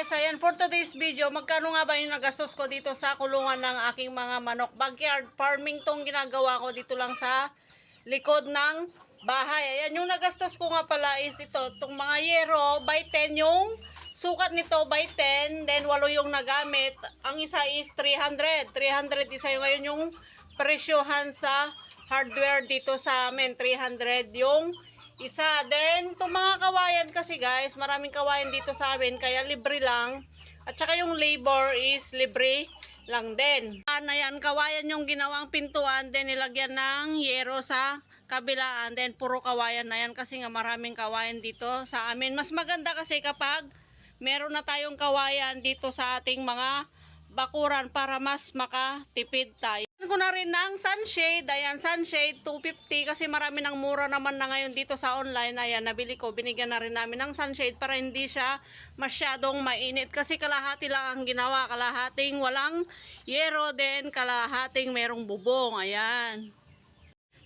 guys, ayan for today's video, magkano nga ba yung nagastos ko dito sa kulungan ng aking mga manok? Backyard farming tong ginagawa ko dito lang sa likod ng bahay. Ayan, yung nagastos ko nga pala is ito, itong mga yero by 10 yung sukat nito by 10, then 8 yung nagamit. Ang isa is 300 isa yung ngayon yung presyohan sa hardware dito sa amin, 300 yung isa. Then, itong mga kawayan kasi guys, maraming kawayan dito sa amin, kaya libre lang. At saka yung labor is libre lang din. Ayan, kawayan yung ginawang pintuan, then nilagyan ng yero sa kabilaan. Then, puro kawayan na yan kasi nga maraming kawayan dito sa amin. Mas maganda kasi kapag meron na tayong kawayan dito sa ating mga bakuran para mas makatipid tayo. Ko na rin ng sunshade. Ayan, sunshade 250 kasi marami ng mura naman na ngayon dito sa online. Ayan, nabili ko, binigyan na rin namin ng sunshade para hindi siya masyadong mainit kasi kalahati lang ang ginawa, kalahating walang yero, din kalahating merong bubong. Ayan,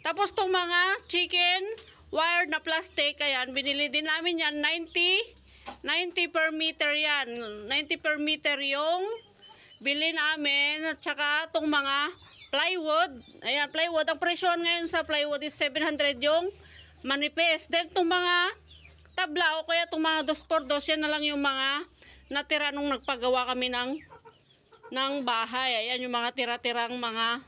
tapos tong mga chicken wire na plastic, ayan, binili din namin yan, 90 per meter yan, 90 per meter yung bili namin. At saka itong mga plywood, ayan, plywood, ang presyon ngayon sa plywood is 700 yung manipis. Then itong mga tabla o kaya itong mga 2x2, yan na lang yung mga natira nung nagpagawa kami ng bahay. Ayan yung mga tira-tirang mga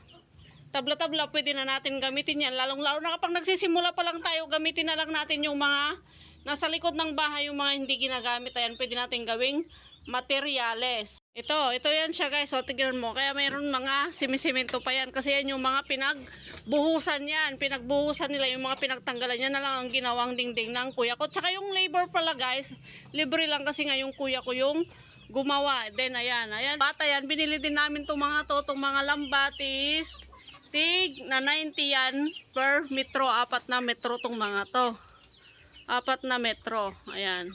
tabla-tabla, pwede na natin gamitin yan, lalong-lalo na kapag nagsisimula pa lang tayo, gamitin na lang natin yung mga nasa likod ng bahay, yung mga hindi ginagamit. Ayan, pwede natin gawing materyales. Ito yan siya guys, so tignan mo, kaya mayroon mga simisimento pa yan kasi yan yung mga pinagbuhusan yan, pinagbuhusan nila, yung mga pinagtanggalan yan na lang ang ginawang dingding ng kuya ko. Tsaka yung labor pala guys, libre lang kasi nga yung kuya ko yung gumawa. Then ayan, bata yan, binili din namin itong mga to, itong mga lambatis, tig na 90 yan per metro, 4 na metro itong mga to, 4 na metro. Ayan.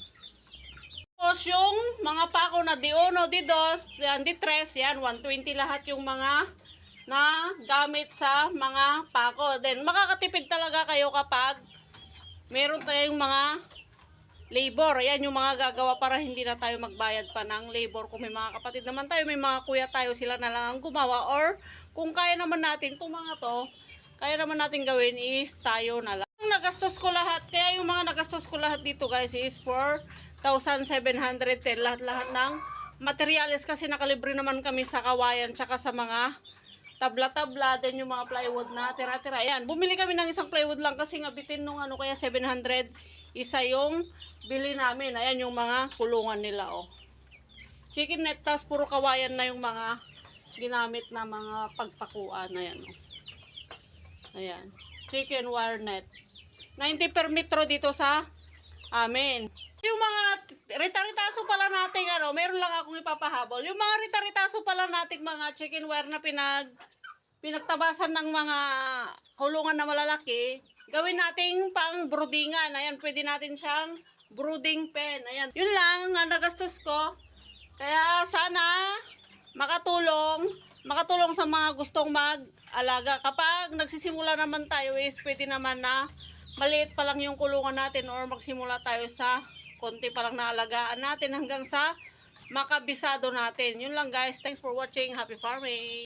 Tapos yung mga pako na di 1, di 2, yan, di 3, yan, 120 lahat yung mga na gamit sa mga pako. Then makakatipid talaga kayo kapag meron tayong mga labor. Ayan yung mga gagawa para hindi na tayo magbayad pa ng labor. Kung may mga kapatid naman tayo, may mga kuya tayo, sila na lang ang gumawa. Or kung kaya naman natin itong mga to, kaya naman natin gawin is tayo na lang. Yung nagastos ko lahat, kaya yung mga nagastos ko lahat dito guys is 4,710 lahat-lahat ng materyales kasi nakalibre naman kami sa kawayan tsaka sa mga tabla-tabla, din yung mga plywood na tira-tira. Ayan, bumili kami ng isang plywood lang kasi nga bitin nung ano, kaya 700 isa yung bili namin. Ayan yung mga kulungan nila, oh. Chicken net, tas puro kawayan na yung mga ginamit na mga pagpakuan. Ayan, oh. Ayan, chicken wire net. 90 per metro dito sa amin. Yung mga rita-ritaso pala nating ano, meron lang akong ipapahabol. Yung mga rita-ritaso pala nating mga chicken wire na pinagtabasan ng mga kulungan na malalaki, gawin nating pang broodingan. Ayan, pwede natin siyang brooding pen. Ayan, yun lang ang nagastos ko. Kaya sana makatulong sa mga gustong mag-alaga. Kapag nagsisimula naman tayo is pwede naman na maliit pa lang yung kulungan natin or magsimula tayo sa konti pa lang na alagaan natin hanggang sa makabisado natin. Yun lang guys. Thanks for watching. Happy farming!